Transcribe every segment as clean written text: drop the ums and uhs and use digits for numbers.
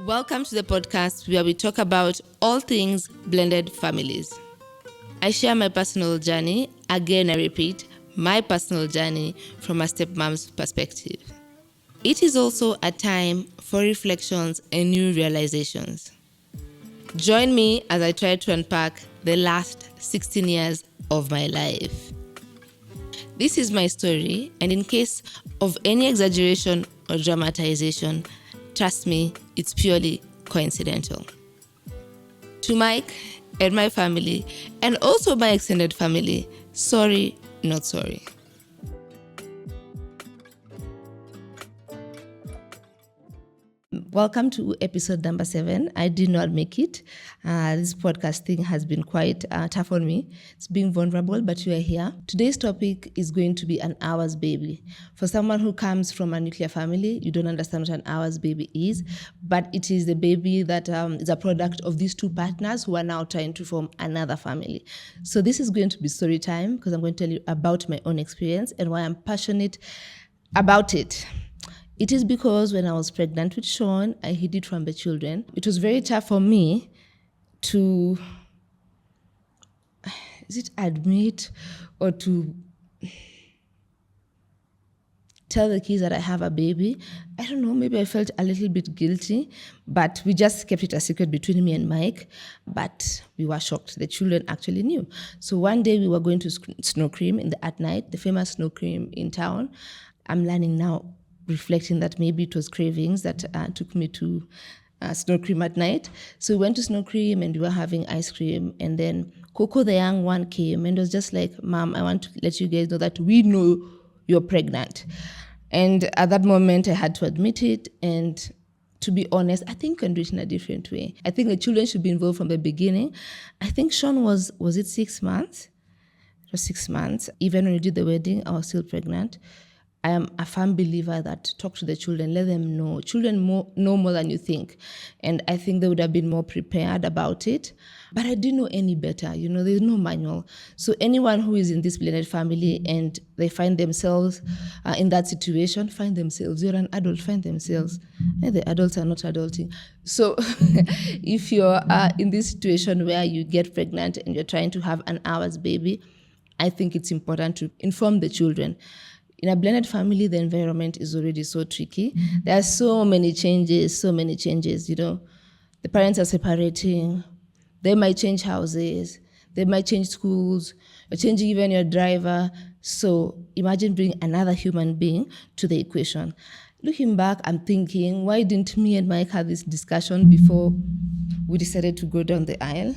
Welcome to the podcast where we talk about all things blended families. I share my personal journey, again I repeat, my personal journey from a stepmom's perspective. It is also a time for reflections and new realizations. Join me as I try to unpack the last 16 years of my life. This is my story, and in case of any exaggeration or dramatization, trust me, it's purely coincidental. To Mike and my family, and also my extended family, sorry, not sorry. Welcome to episode number 7. I did not make it. This podcast thing has been quite tough on me. It's being vulnerable, but you are here. Today's topic is going to be an hours baby. For someone who comes from a nuclear family, you don't understand what an hours baby is, but it is the baby that is a product of these two partners who are now trying to form another family. So this is going to be story time because I'm going to tell you about my own experience and why I'm passionate about it. It is because when I was pregnant with Sean, I hid it from the children. It was very tough for me to, admit or to tell the kids that I have a baby. I don't know, maybe I felt a little bit guilty, but we just kept it a secret between me and Mike. But we were shocked. The children actually knew. So one day we were going to Snow Cream at night, the famous Snow Cream in town. I'm learning now, reflecting that maybe it was cravings that took me to Snow Cream at night. So we went to Snow Cream and we were having ice cream. And then Coco, the young one, came and was just like, Mom, I want to let you guys know that we know you're pregnant. And at that moment, I had to admit it. And to be honest, I think I can do it in a different way. I think the children should be involved from the beginning. I think Sean was it 6 months? It was 6 months. Even when we did the wedding, I was still pregnant. I am a firm believer that talk to the children, let them know. Children know more than you think. And I think they would have been more prepared about it. But I didn't know any better. There's no manual. So anyone who is in this blended family and they find themselves in that situation, find themselves. You're an adult, find themselves. And the adults are not adulting. So if you're in this situation where you get pregnant and you're trying to have an hours baby, I think it's important to inform the children. In a blended family, the environment is already so tricky. There are so many changes. The parents are separating. They might change houses. They might change schools. You're changing even your driver. So imagine bringing another human being to the equation. Looking back, I'm thinking, why didn't me and Mike have this discussion before we decided to go down the aisle?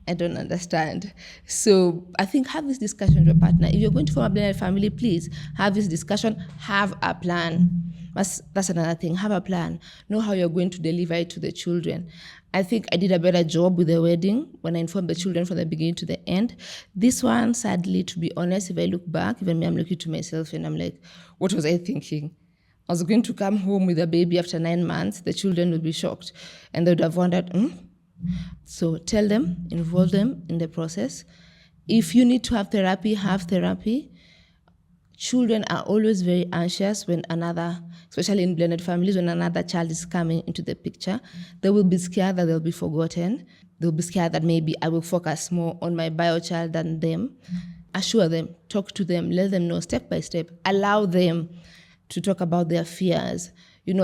I don't understand. So I think have this discussion with your partner. If you're going to form a blended family, please have this discussion, have a plan. That's another thing, have a plan. Know how you're going to deliver it to the children. I think I did a better job with the wedding when I informed the children from the beginning to the end. This one, sadly, to be honest, if I look back, even me, I'm looking to myself and I'm like, what was I thinking? I was going to come home with a baby after 9 months. The children would be shocked and they would have wondered, So tell them, involve them in the process. If you need to have therapy, have therapy. Children are always very anxious when especially in blended families, when another child is coming into the picture. They will be scared that they'll be forgotten. They'll be scared that maybe I will focus more on my bio child than them. Assure them, talk to them, let them know step by step. Allow them to talk about their fears.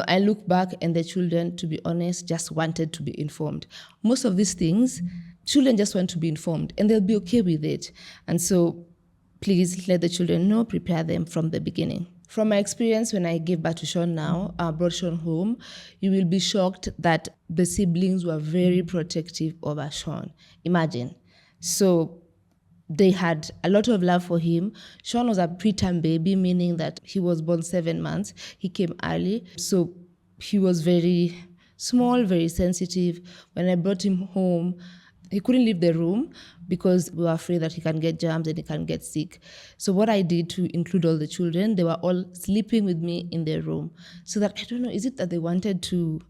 I look back and the children, to be honest, just wanted to be informed. Most of these things, children just want to be informed and they'll be okay with it. And so please let the children know, prepare them from the beginning. From my experience when I gave birth to Sean now, brought Sean home, you will be shocked that the siblings were very protective over Sean. Imagine. So they had a lot of love for him. Sean was a preterm baby, meaning that he was born 7 months. He came early. So he was very small, very sensitive. When I brought him home, he couldn't leave the room because we were afraid that he can get germs and he can get sick. So what I did to include all the children, they were all sleeping with me in their room. So that, I don't know, is it that they wanted to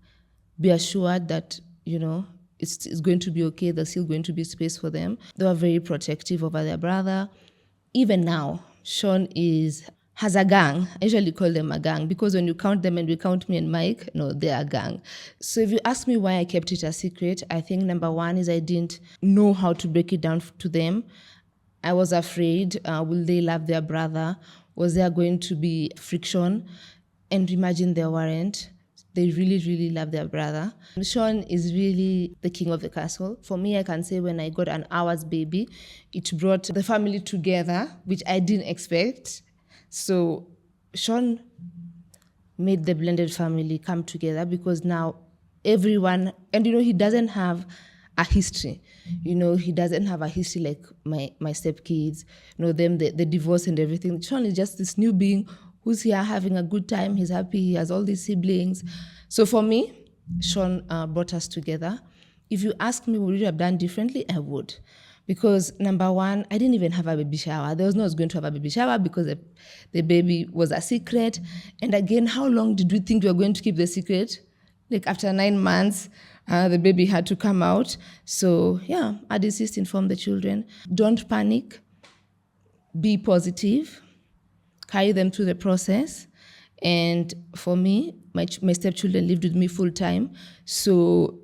be assured that, it's going to be okay, there's still going to be space for them. They were very protective over their brother. Even now, Sean is has a gang. I usually call them a gang because when you count them and we count me and Mike, no, they're a gang. So if you ask me why I kept it a secret, I think number one is I didn't know how to break it down to them. I was afraid, will they love their brother? Was there going to be friction? And imagine there weren't. They really, really love their brother. Sean is really the king of the castle. For me, I can say when I got an hour's baby, it brought the family together, which I didn't expect. So Sean made the blended family come together because now everyone, and he doesn't have a history. He doesn't have a history like my stepkids, the divorce and everything. Sean is just this new being who's here having a good time. He's happy. He has all these siblings. So for me, Sean brought us together. If you ask me, would you have done differently? I would. Because number one, I didn't even have a baby shower. There was no I was going to have a baby shower because the baby was a secret. And again, how long did we think we were going to keep the secret? Like after 9 months, the baby had to come out. So yeah, I'd insist inform the children. Don't panic. Be positive. Carry them through the process. And for me, my stepchildren lived with me full time. So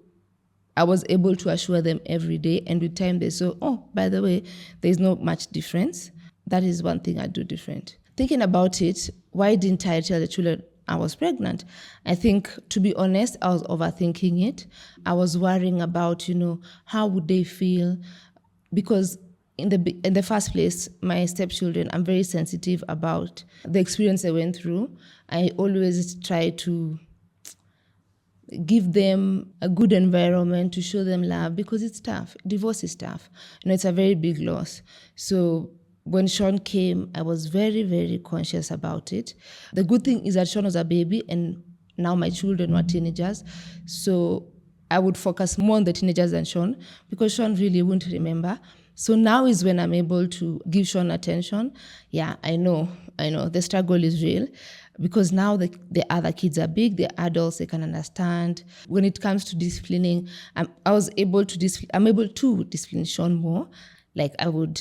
I was able to assure them every day. And with time, they saw, oh, by the way, there's not much difference. That is one thing I do different. Thinking about it, why didn't I tell the children I was pregnant? I think, to be honest, I was overthinking it. I was worrying about, how would they feel? Because in the first place, my stepchildren, I'm very sensitive about the experience they went through. I always try to give them a good environment to show them love because it's tough. Divorce is tough. It's a very big loss. So when Sean came, I was very, very conscious about it. The good thing is that Sean was a baby and now my children were teenagers. So I would focus more on the teenagers than Sean because Sean really wouldn't remember. So now is when I'm able to give Sean attention. Yeah, I know. The struggle is real because now the other kids are big, they're adults, they can understand. When it comes to disciplining, I'm able to discipline Sean more. Like I would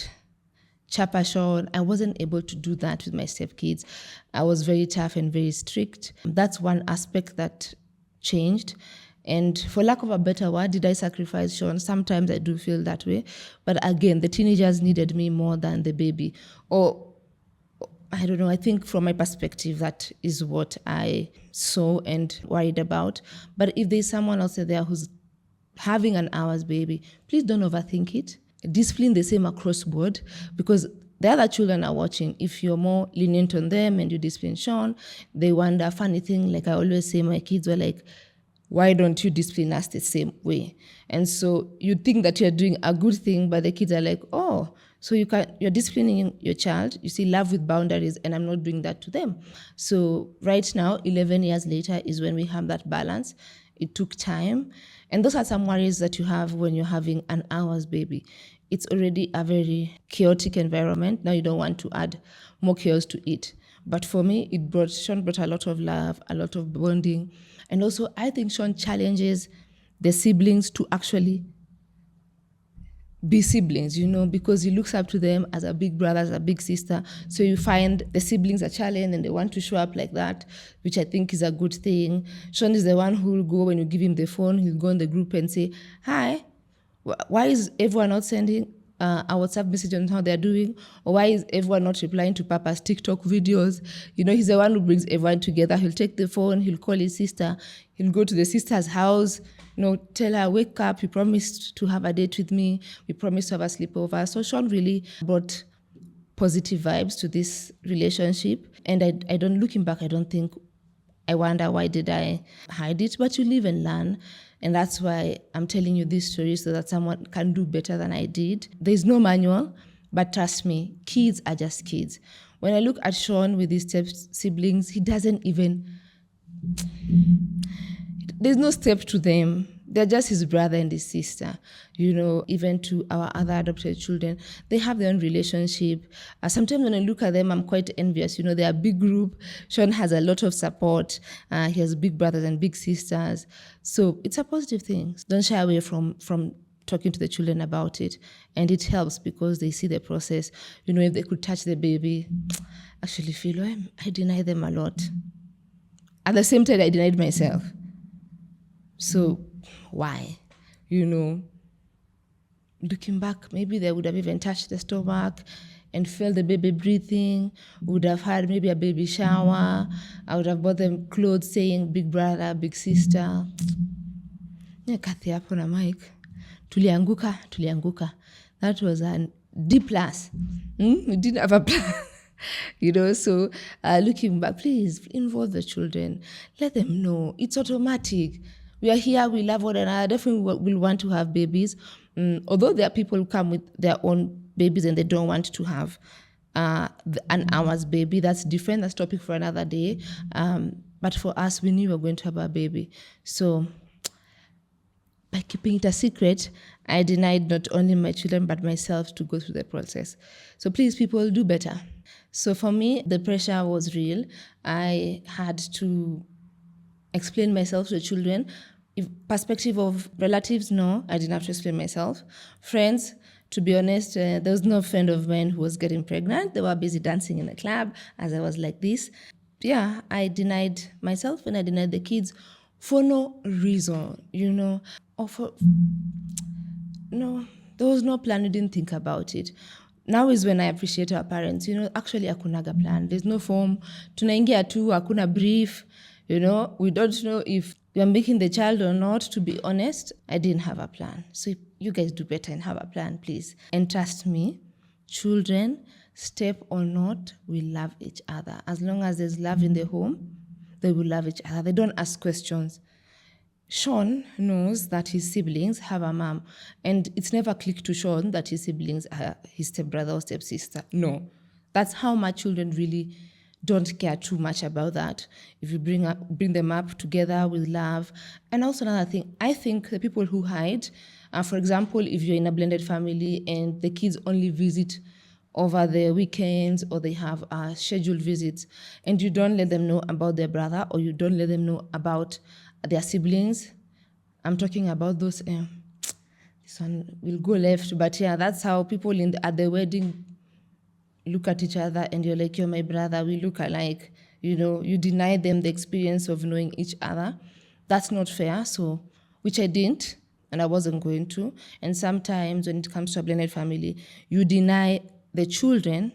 chapa Sean. I wasn't able to do that with my stepkids. I was very tough and very strict. That's one aspect that changed. And for lack of a better word, did I sacrifice Sean? Sometimes I do feel that way. But again, the teenagers needed me more than the baby. Or, I don't know, I think from my perspective, that is what I saw and worried about. But if there's someone else there who's having an hour's baby, please don't overthink it. Discipline the same across board because the other children are watching. If you're more lenient on them and you discipline Sean, they wonder, funny thing, like I always say, my kids were like, why don't you discipline us the same way? And so you think that you're doing a good thing, but the kids are like, oh, so you're disciplining your child. You see, love with boundaries, and I'm not doing that to them. So right now, 11 years later, is when we have that balance. It took time. And those are some worries that you have when you're having an hour's baby. It's already a very chaotic environment. Now you don't want to add more chaos to it. But for me, Sean brought a lot of love, a lot of bonding. And also, I think Sean challenges the siblings to actually be siblings, because he looks up to them as a big brother, as a big sister. So you find the siblings are challenged and they want to show up like that, which I think is a good thing. Sean is the one who will go when you give him the phone, he'll go in the group and say, hi, why is everyone not sending a WhatsApp message on how they're doing? Or why is everyone not replying to Papa's TikTok videos? He's the one who brings everyone together. He'll take the phone, he'll call his sister, he'll go to the sister's house, tell her, wake up, you promised to have a date with me, we promised to have a sleepover. So Sean really brought positive vibes to this relationship. And I don't, looking back, I wonder why did I hide it? But you live and learn. And that's why I'm telling you this story so that someone can do better than I did. There's no manual, but trust me, kids are just kids. When I look at Sean with his siblings, he doesn't even, there's no step to them. They're just his brother and his sister. Even to our other adopted children, they have their own relationship. Sometimes when I look at them, I'm quite envious. They're a big group. Sean has a lot of support. He has big brothers and big sisters. So it's a positive thing. Don't shy away from talking to the children about it. And it helps because they see the process. If they could touch the baby, actually feel, I deny them a lot. At the same time, I denied myself. So why? Looking back, maybe they would have even touched the stomach and felt the baby breathing, would have had maybe a baby shower. I would have bought them clothes saying big brother, big sister. Kathi hapo na Mike. Tulianguka. That was a D+. We didn't have a plan. So looking back, please involve the children. Let them know. It's automatic. We are here, we love one another. Definitely will want to have babies. Although there are people who come with their own babies and they don't want to have an hour's baby. That's different. That's topic for another day. But for us, we knew we were going to have a baby. So by keeping it a secret, I denied not only my children, but myself to go through the process. So please, people, do better. So for me, the pressure was real. I had to explain myself to the children. Perspective of relatives, no, I didn't have to explain myself. Friends, to be honest, there was no friend of mine who was getting pregnant. They were busy dancing in the club as I was like this. Yeah, I denied myself and I denied the kids for no reason, or no, there was no plan. We didn't think about it. Now is when I appreciate our parents. Actually, hakunaga plan. There's no form. Tunaingia tu, hakuna brief. We don't know if you're making the child or not. To be honest, I didn't have a plan. So you guys do better and have a plan, please. And trust me, children, step or not, will love each other. As long as there's love in the home, they will love each other. They don't ask questions. Sean knows that his siblings have a mom, and it's never clicked to Sean that his siblings are his stepbrother or stepsister. No, that's how much children really don't care too much about that. If you bring them up together with love. And also another thing, I think the people who hide, for example, if you're in a blended family and the kids only visit over the weekends or they have scheduled visits and you don't let them know about their brother or you don't let them know about their siblings. I'm talking about those, this one will go left, but yeah, that's how people at the wedding look at each other and you're like, you're my brother, we look alike. You deny them the experience of knowing each other. That's not fair, so, which I didn't, and I wasn't going to. And sometimes when it comes to a blended family, you deny the children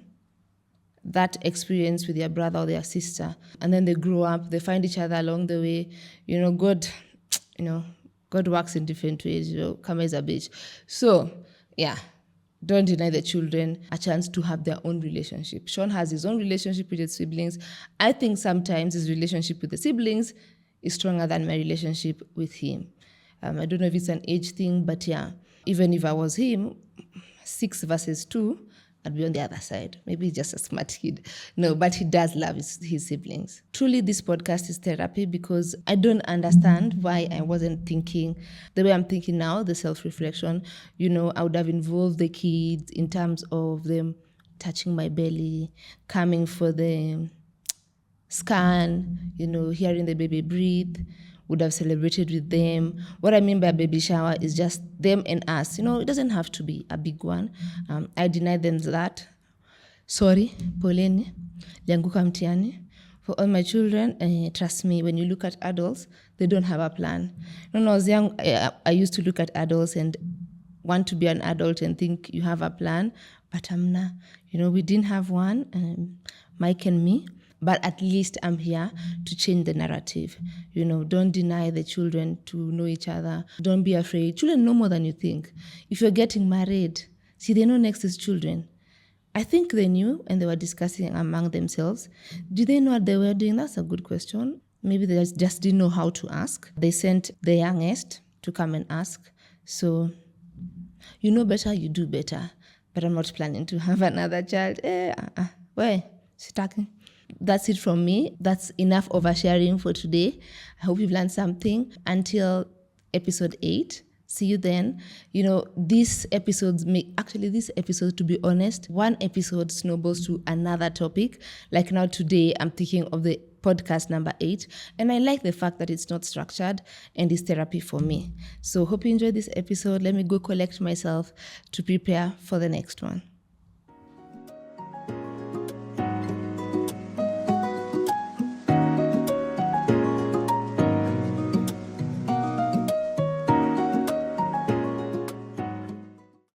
that experience with their brother or their sister. And then they grow up, they find each other along the way. God works in different ways, karma is a bitch. So, yeah, don't deny the children a chance to have their own relationship. Sean has his own relationship with his siblings. I think sometimes his relationship with the siblings is stronger than my relationship with him. I don't know if it's an age thing, but yeah, even if I was him, 6 versus 2, I'd be on the other side. Maybe he's just a smart kid. No, but he does love his siblings. Truly, this podcast is therapy because I don't understand why I wasn't thinking the way I'm thinking now, the self-reflection. I would have involved the kids in terms of them touching my belly, coming for the scan, hearing the baby breathe, would have celebrated with them. What I mean by baby shower is just them and us. It doesn't have to be a big one. I denied them that. Sorry, poleni, lianguka mtiani. For all my children, trust me, when you look at adults, they don't have a plan. When I was young, I used to look at adults and want to be an adult and think you have a plan, but amna. We didn't have one, Mike and me. But at least I'm here to change the narrative. Don't deny the children to know each other. Don't be afraid. Children know more than you think. If you're getting married, see, they know next is children. I think they knew and they were discussing among themselves. Did they know what they were doing? That's a good question. Maybe they just didn't know how to ask. They sent the youngest to come and ask. So, you know better, you do better. But I'm not planning to have another child. Why? Sitaki. That's it from me. That's enough oversharing for today. I hope you've learned something. Until episode 8, See you then. These episodes this episode, to be honest, one episode snowballs to another topic. Like now today, I'm thinking of the podcast number 8, and I like the fact that it's not structured and it's therapy for me. So hope you enjoyed this episode. Let me go collect myself to prepare for the next one.